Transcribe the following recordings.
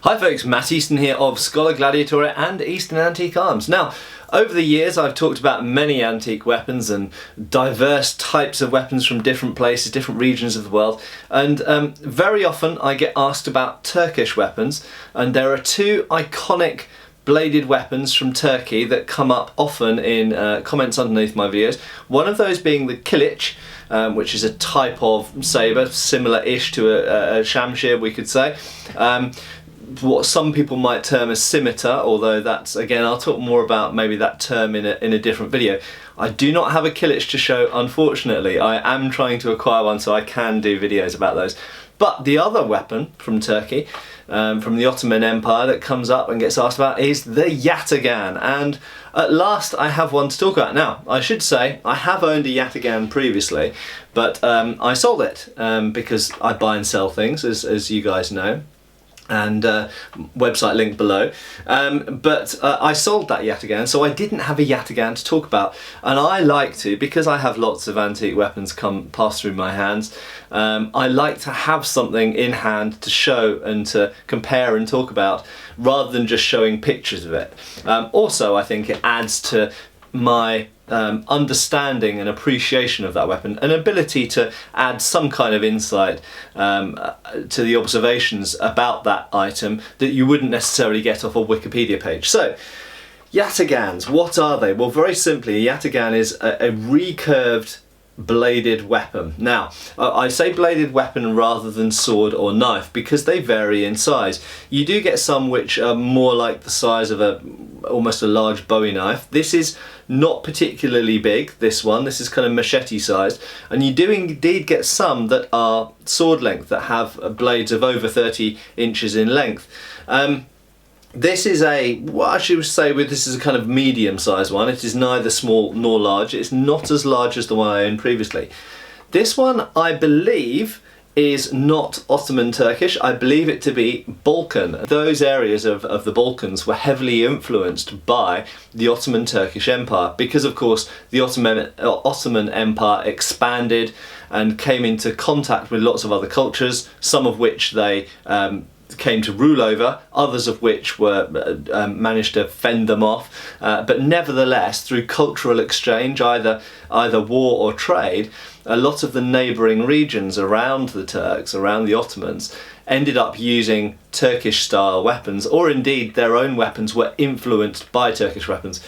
Hi folks, Matt Easton here of Scholar Gladiator and Eastern Antique Arms. Now, over the years I've talked about many antique weapons and diverse types of weapons from different places, different regions of the world, and very often I get asked about Turkish weapons, and there are two iconic bladed weapons from Turkey that come up often in comments underneath my videos. One of those being the kiliç, which is a type of sabre, similar-ish to a shamshir, we could say. What some people might term a scimitar, although that's, again, I'll talk more about maybe that term in a different video. I do not have a kiliç to show, unfortunately. I am trying to acquire one so I can do videos about those. But the other weapon from Turkey, from the Ottoman Empire, that comes up and gets asked about is the yataghan, and at last I have one to talk about. Now, I should say I have owned a yataghan previously, but I sold it because I buy and sell things, as you guys know, and website link below, but I sold that yataghan, so I didn't have a yataghan to talk about, and I like to, because I have lots of antique weapons pass through my hands. I like to have something in hand to show and to compare and talk about, rather than just showing pictures of it. Also, I think it adds to my understanding and appreciation of that weapon, an ability to add some kind of insight to the observations about that item that you wouldn't necessarily get off a Wikipedia page. So, yataghans, what are they? Well, very simply, a yataghan is a recurved bladed weapon. Now, I say bladed weapon rather than sword or knife because they vary in size. You do get some which are more like the size of almost a large Bowie knife. This is not particularly big, this one. This is kind of machete sized, and you do indeed get some that are sword length, that have blades of over 30 inches in length. This is what I should say, this is a kind of medium sized one. It is neither small nor large. It's not as large as the one I owned previously. This one, I believe, is not Ottoman Turkish. I believe it to be Balkan. Those areas of the Balkans were heavily influenced by the Ottoman Turkish Empire because, of course, the Ottoman Empire expanded and came into contact with lots of other cultures, some of which they came to rule over, others of which were managed to fend them off, but nevertheless, through cultural exchange, either war or trade, a lot of the neighbouring regions around the Turks, around the Ottomans, ended up using Turkish style weapons, or indeed their own weapons were influenced by Turkish weapons.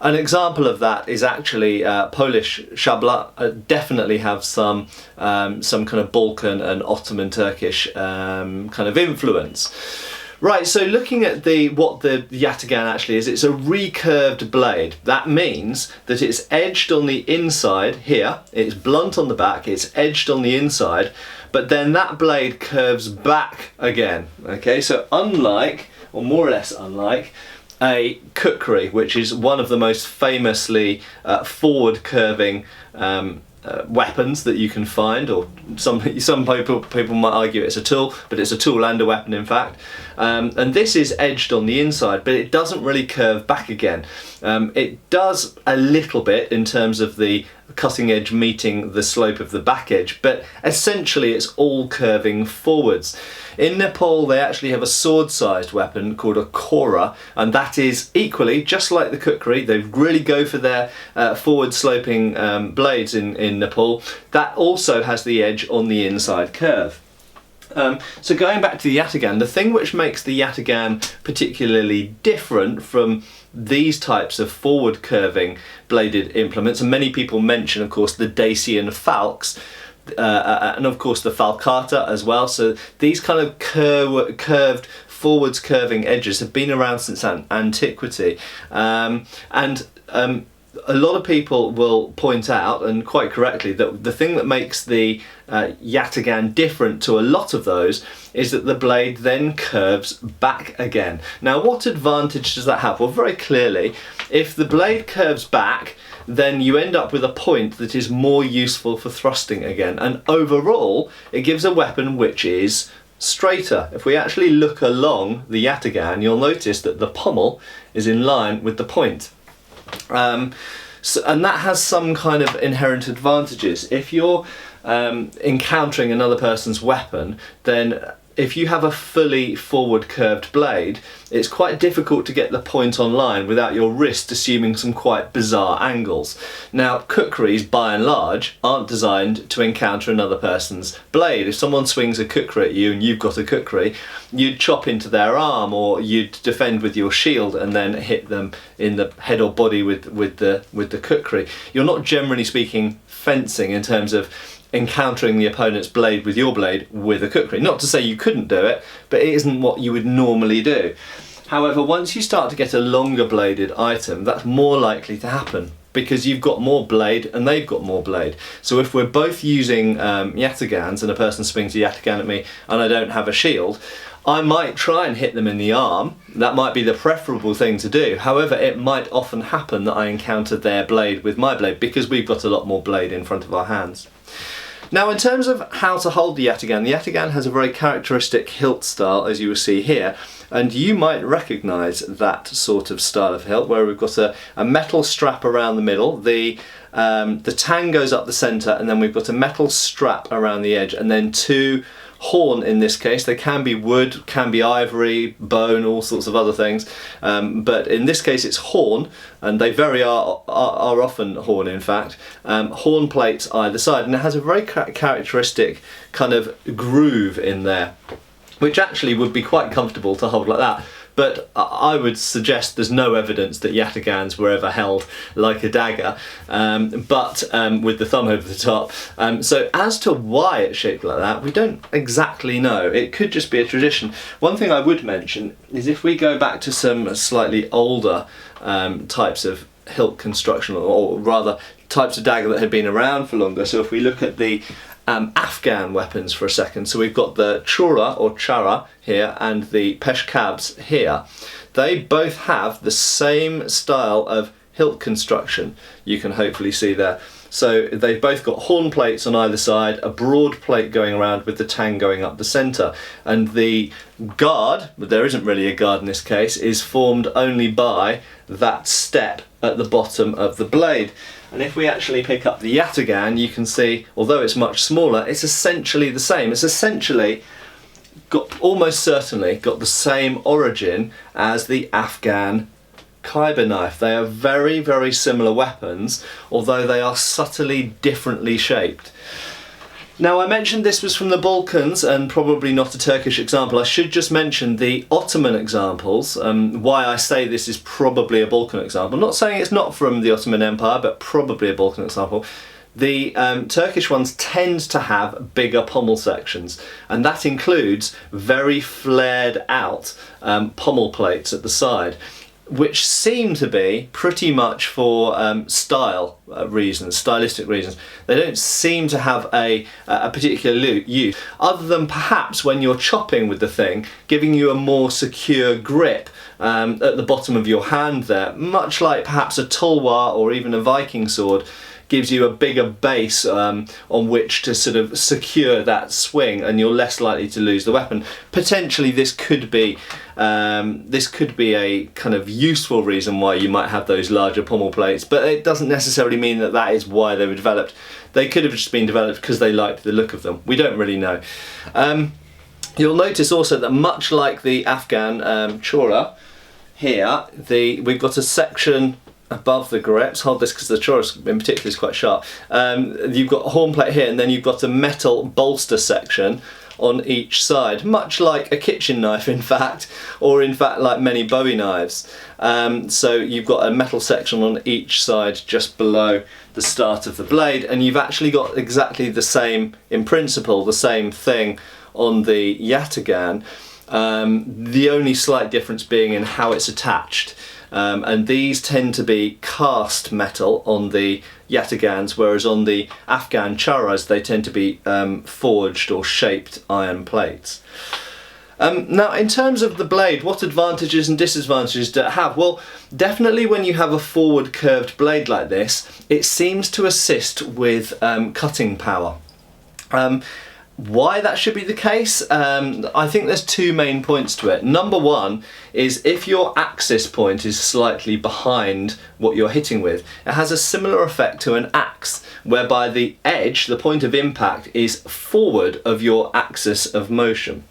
An example of that is actually Polish szabla. Definitely have some kind of Balkan and Ottoman Turkish kind of influence. Right, so looking at what the yataghan actually is, it's a recurved blade. That means that it's edged on the inside here, it's blunt on the back, it's edged on the inside, but then that blade curves back again. Okay, so unlike, or more or less unlike, a kukri, which is one of the most famously forward curving weapons that you can find, or some people might argue it's a tool, but it's a tool and a weapon in fact. And this is edged on the inside, but it doesn't really curve back again. It does a little bit in terms of the cutting edge meeting the slope of the back edge, but essentially it's all curving forwards. In Nepal they actually have a sword-sized weapon called a kora, and that is equally, just like the kukri, they really go for their forward-sloping blades in Nepal. That also has the edge on the inside curve. So going back to the yataghan, the thing which makes the yataghan particularly different from these types of forward curving bladed implements, and many people mention, of course, the Dacian falx, and of course the falcata as well. So these kind of curved forwards curving edges have been around since antiquity, and a lot of people will point out, and quite correctly, that the thing that makes the yataghan different to a lot of those is that the blade then curves back again. Now, what advantage does that have? Well, very clearly, if the blade curves back, then you end up with a point that is more useful for thrusting again, and overall it gives a weapon which is straighter. If we actually look along the yataghan, you'll notice that the pommel is in line with the point. And that has some kind of inherent advantages. If you're encountering another person's weapon, then if you have a fully forward curved blade, it's quite difficult to get the point on line without your wrist assuming some quite bizarre angles. Now, kukris, by and large, aren't designed to encounter another person's blade. If someone swings a kukri at you and you've got a kukri, you'd chop into their arm, or you'd defend with your shield and then hit them in the head or body with the kukri. You're not, generally speaking, fencing in terms of encountering the opponent's blade with your blade with a kukri. Not to say you couldn't do it, but it isn't what you would normally do. However, once you start to get a longer bladed item, that's more likely to happen because you've got more blade and they've got more blade. So if we're both using yatagans and a person swings a yatagan at me and I don't have a shield, I might try and hit them in the arm. That might be the preferable thing to do. However, it might often happen that I encounter their blade with my blade because we've got a lot more blade in front of our hands. Now, in terms of how to hold the yataghan has a very characteristic hilt style, as you will see here, and you might recognise that sort of style of hilt where we've got a metal strap around the middle, the tang goes up the centre, and then we've got a metal strap around the edge, and then two horn in this case. They can be wood, can be ivory, bone, all sorts of other things, but in this case it's horn, and they are often horn in fact, horn plates either side, and it has a very characteristic kind of groove in there, which actually would be quite comfortable to hold like that. But I would suggest there's no evidence that yatagans were ever held like a dagger, but with the thumb over the top. So as to why it's shaped like that, we don't exactly know. It could just be a tradition. One thing I would mention is if we go back to some slightly older types of hilt construction, or rather types of dagger that had been around for longer. So if we look at the Afghan weapons for a second, so we've got the chura or chara here and the peshkabs here. They both have the same style of hilt construction, you can hopefully see there. So they've both got horn plates on either side, a broad plate going around with the tang going up the centre, and the guard, but there isn't really a guard in this case, is formed only by that step at the bottom of the blade. And if we actually pick up the yataghan, you can see, although it's much smaller, it's essentially the same. It's essentially almost certainly got the same origin as the Afghan Khyber knife. They are very, very similar weapons, although they are subtly differently shaped. Now, I mentioned this was from the Balkans and probably not a Turkish example. I should just mention the Ottoman examples, why I say this is probably a Balkan example. I'm not saying it's not from the Ottoman Empire, but probably a Balkan example. The Turkish ones tend to have bigger pommel sections, and that includes very flared out pommel plates at the side, which seem to be pretty much for stylistic reasons. They don't seem to have a particular use, other than perhaps when you're chopping with the thing, giving you a more secure grip at the bottom of your hand there, much like perhaps a tulwar or even a Viking sword gives you a bigger base on which to sort of secure that swing, and you're less likely to lose the weapon. Potentially this could be a kind of useful reason why you might have those larger pommel plates, but it doesn't necessarily mean that that is why they were developed. They could have just been developed because they liked the look of them. We don't really know. You'll notice also that much like the Afghan chora here, we've got a section above the grips. Hold this because the chorus in particular is quite sharp. You've got a horn plate here, and then you've got a metal bolster section on each side, much like a kitchen knife in fact, or in fact like many Bowie knives. So you've got a metal section on each side just below the start of the blade, and you've actually got exactly the same, in principle, the same thing on the yataghan. The only slight difference being in how it's attached. And these tend to be cast metal on the yatagans, whereas on the Afghan charas they tend to be forged or shaped iron plates. Now, in terms of the blade, what advantages and disadvantages do it have? Well, definitely when you have a forward curved blade like this, it seems to assist with cutting power. Why that should be the case? I think there's two main points to it. Number one is if your axis point is slightly behind what you're hitting with, it has a similar effect to an axe, whereby the edge, the point of impact, is forward of your axis of motion.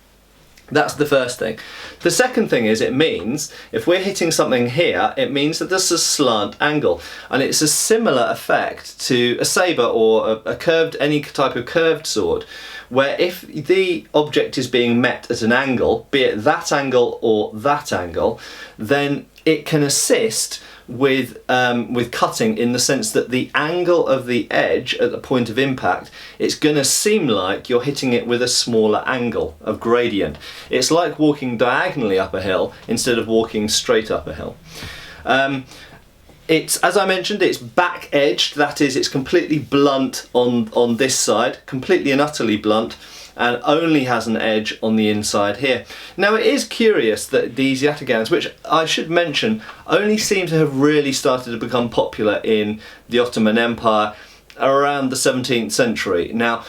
That's the first thing. The second thing is, it means if we're hitting something here, it means that there's a slant angle, and it's a similar effect to a saber or a curved, any type of curved sword, where if the object is being met at an angle, be it that angle or that angle, then it can assist with cutting, in the sense that the angle of the edge at the point of impact, it's going to seem like you're hitting it with a smaller angle of gradient. It's like walking diagonally up a hill instead of walking straight up a hill. It's, as I mentioned, it's back edged, that is, it's completely blunt on this side, completely and utterly blunt, and only has an edge on the inside here. Now, it is curious that these yatagans, which I should mention only seem to have really started to become popular in the Ottoman Empire around the 17th century. Now,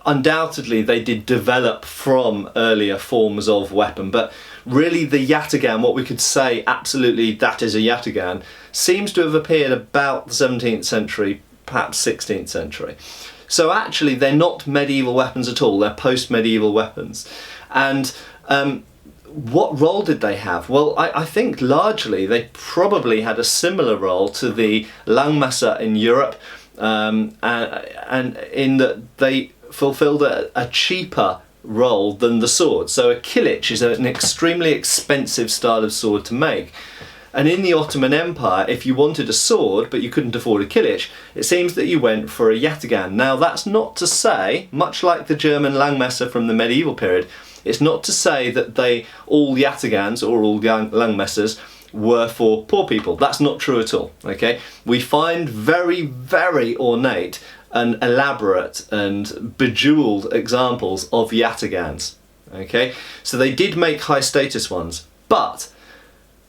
undoubtedly they did develop from earlier forms of weapon, but really the yatagan, what we could say absolutely that is a yatagan, seems to have appeared about the 17th century, perhaps 16th century. So actually they're not medieval weapons at all, they're post-medieval weapons. And what role did they have? Well, I think largely they probably had a similar role to the langmesser in Europe, and in that they fulfilled a cheaper role than the sword. So a kilich is an extremely expensive style of sword to make. And in the Ottoman Empire, if you wanted a sword but you couldn't afford a kilich, it seems that you went for a yatagan. Now, that's not to say, much like the German langmesser from the medieval period, it's not to say that all yatagans or all langmessers were for poor people. That's not true at all, okay? We find very, very ornate and elaborate and bejeweled examples of yatagans, okay? So they did make high status ones, but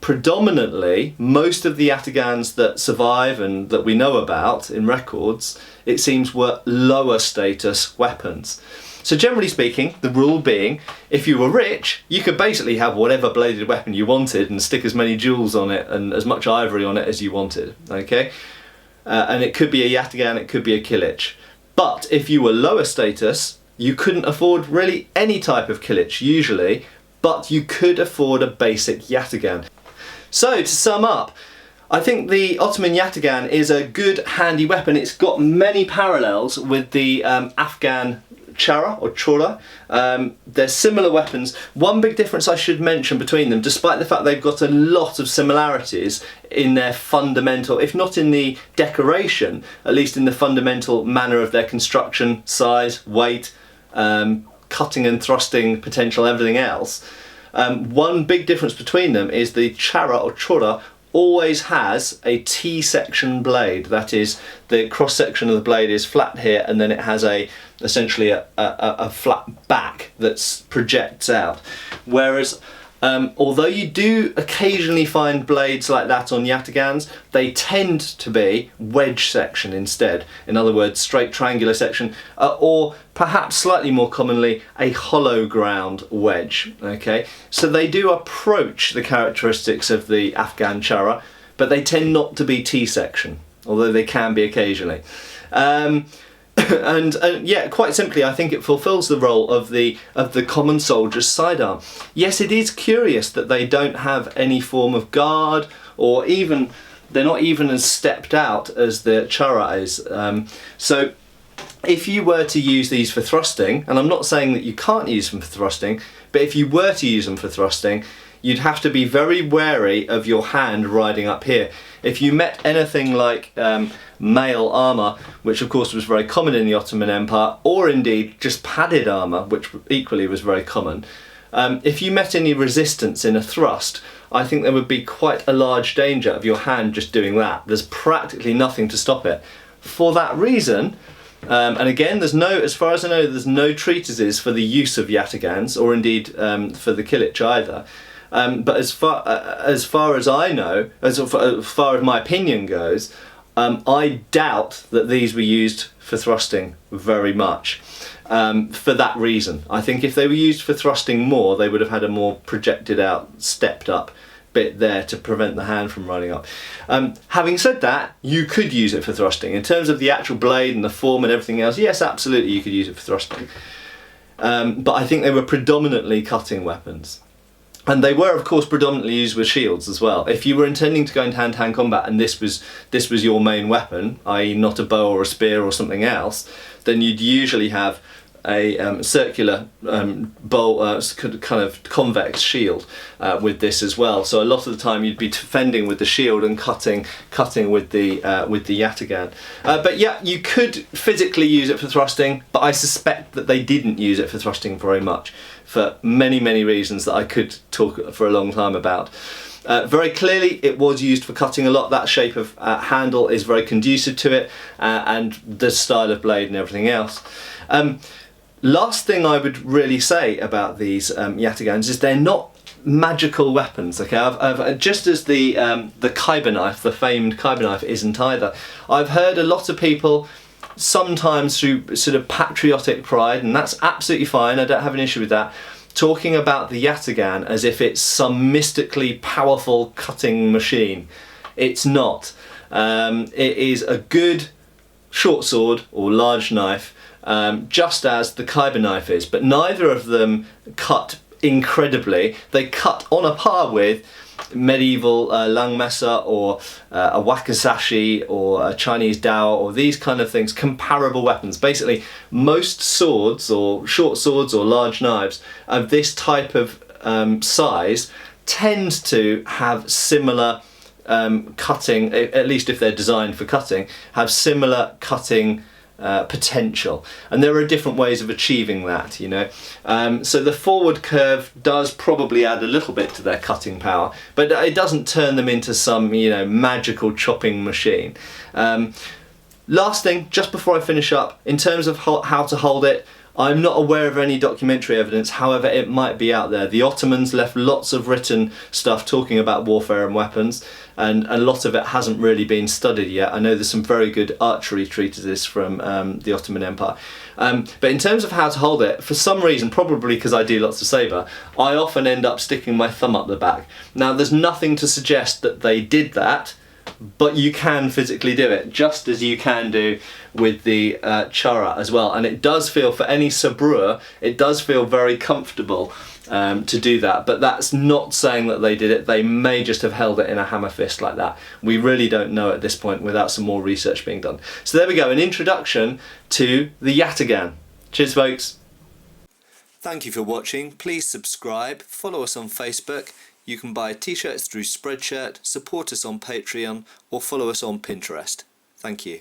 predominantly, most of the yatagans that survive and that we know about in records, it seems, were lower status weapons. So generally speaking, the rule being, if you were rich, you could basically have whatever bladed weapon you wanted and stick as many jewels on it and as much ivory on it as you wanted, okay? And it could be a yatagan, it could be a kilich. But if you were lower status, you couldn't afford really any type of kilich usually, but you could afford a basic yatagan. So, to sum up, I think the Ottoman yatagan is a good, handy weapon. It's got many parallels with the Afghan chara or chora. They're similar weapons. One big difference I should mention between them, despite the fact they've got a lot of similarities in their fundamental, if not in the decoration, at least in the fundamental manner of their construction, size, weight, cutting and thrusting potential, everything else. One big difference between them is the chara or chora always has a T-section blade. That is, the cross-section of the blade is flat here, and then it has essentially a flat back that projects out. Whereas, although you do occasionally find blades like that on yatagans, they tend to be wedge section instead. In other words, straight triangular section, or perhaps slightly more commonly, a hollow ground wedge. Okay, so they do approach the characteristics of the Afghan chara, but they tend not to be T-section, although they can be occasionally. And yeah, quite simply, I think it fulfills the role of the common soldier's sidearm. Yes, it is curious that they don't have any form of guard, or even they're not even as stepped out as the chara is. So if you were to use these for thrusting, and I'm not saying that you can't use them for thrusting, but if you were to use them for thrusting, you'd have to be very wary of your hand riding up here. If you met anything like mail armour, which of course was very common in the Ottoman Empire, or indeed just padded armour, which equally was very common, if you met any resistance in a thrust, I think there would be quite a large danger of your hand just doing that. There's practically nothing to stop it. For that reason, and again, as far as I know, there's no treatises for the use of yatagans, or indeed for the kilich either. But as far as I know, as far as my opinion goes, I doubt that these were used for thrusting very much. For that reason, I think if they were used for thrusting more, they would have had a more projected out, stepped up bit there to prevent the hand from running up. Having said that, you could use it for thrusting. In terms of the actual blade and the form and everything else, yes, absolutely, you could use it for thrusting. but I think they were predominantly cutting weapons. And they were, of course, predominantly used with shields as well. If you were intending to go into hand-to-hand combat and this was your main weapon, i.e. not a bow or a spear or something else, then you'd usually have a circular bowl, kind of convex shield with this as well. So a lot of the time you'd be defending with the shield and cutting with the yataghan. But yeah, you could physically use it for thrusting, but I suspect that they didn't use it for thrusting very much, for many reasons that I could talk for a long time about. Very clearly it was used for cutting a lot. That shape of handle is very conducive to it, and the style of blade and everything else. Last thing I would really say about these yataghans is they're not magical weapons. Okay, I've just as the Khyber knife, the famed Khyber knife, isn't either. I've heard a lot of people, sometimes through sort of patriotic pride, and that's absolutely fine, I don't have an issue with that, talking about the yataghan as if it's some mystically powerful cutting machine. It's not. It is a good short sword or large knife, just as the Khyber knife is, but neither of them cut incredibly. They cut on a par with medieval langmesser or a wakizashi or a Chinese dao or these kind of things, comparable weapons. Basically, most swords or short swords or large knives of this type of size tend to have similar cutting, at least if they're designed for cutting, have similar cutting potential, and there are different ways of achieving that, you know. So the forward curve does probably add a little bit to their cutting power, but it doesn't turn them into some, you know, magical chopping machine. Last thing, just before I finish up, in terms of how to hold it, I'm not aware of any documentary evidence, however it might be out there. The Ottomans left lots of written stuff talking about warfare and weapons, and a lot of it hasn't really been studied yet. I know there's some very good archery treatises from the Ottoman Empire. But in terms of how to hold it, for some reason, probably because I do lots of sabre, I often end up sticking my thumb up the back. Now there's nothing to suggest that they did that, but you can physically do it, just as you can do with the chara as well. And it does feel, for any sabreur, it does feel very comfortable to do that. But that's not saying that they did it. They may just have held it in a hammer fist like that. We really don't know at this point without some more research being done. So there we go, an introduction to the yataghan. Cheers, folks. Thank you for watching. Please subscribe, follow us on Facebook. You can buy t-shirts through Spreadshirt, support us on Patreon, or follow us on Pinterest. Thank you.